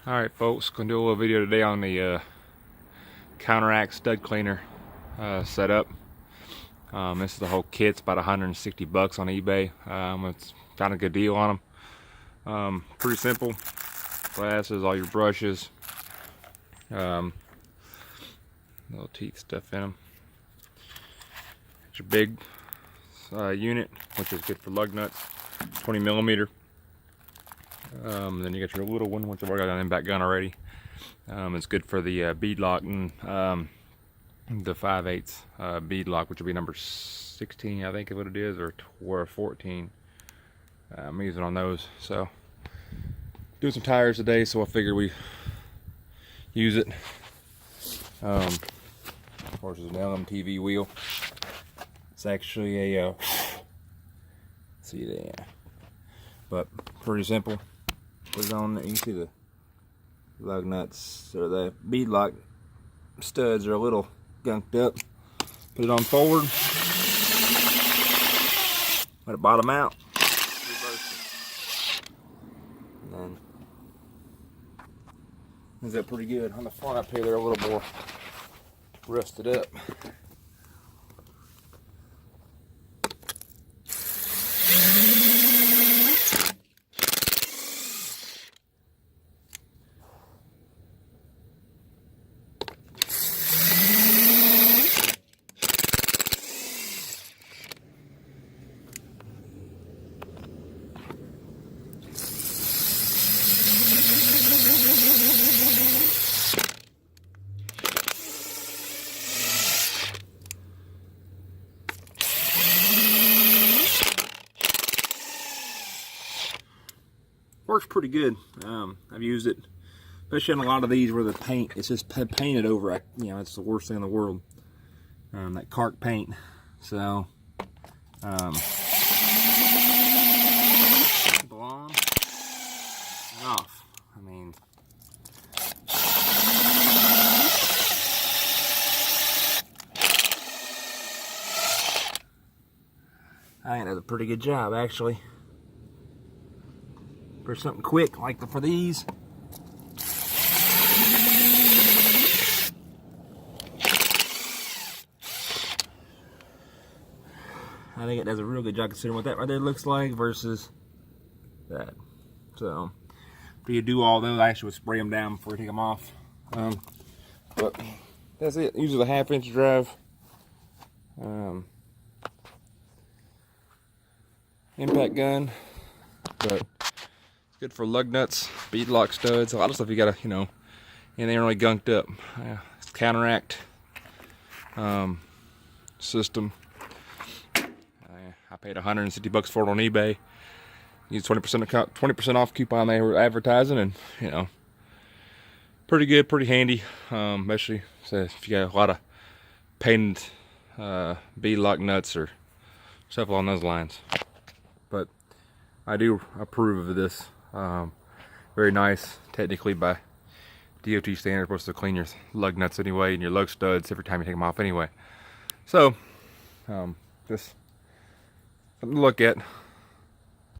Alright folks, gonna do a little video today on the Counteract stud cleaner setup. This is the whole kit. It's about 160 bucks on eBay. It's found a good deal on them. Pretty simple. Glasses, all your brushes, little teeth stuff in them. It's your big unit, which is good for lug nuts, 20 millimeter. Then you got your little one, which I've already got an impact gun already. It's good for the beadlock and the 5/8 beadlock, which will be number 16, I think is what it is, or 14. I'm using on those. So doing some tires today, so I figured we use it. Of course, it's an LMTV wheel. It's actually a see there, but pretty simple. Put it on there. You can see the lug nuts, or the beadlock studs are a little gunked up. Put it on forward, let it bottom out, reverse it, and then is that pretty good. On the front up here, they're a little more rusted up. Works pretty good. I've used it, especially on a lot of these where the paint, it's just painted over. You know, it's the worst thing in the world. That caulk paint. So, pull on and off. I mean, I think that's a pretty good job, actually. For something quick like for these. I think it does a real good job considering what that right there looks like versus that. So, do you do all those? I actually would spray them down before you take them off. But that's it. Usually a 1/2 inch drive. Impact gun, but good for lug nuts, beadlock studs, a lot of stuff you gotta, you know, anything really gunked up. It's Counteract system. I paid 160 bucks for it on eBay. Use 20% off coupon they were advertising, and you know, pretty good, pretty handy. Especially if you got a lot of painted beadlock nuts or stuff along those lines. But I do approve of this. Very nice, technically by DOT standards, supposed to clean your lug nuts anyway and your lug studs every time you take them off anyway. So, just something to look at.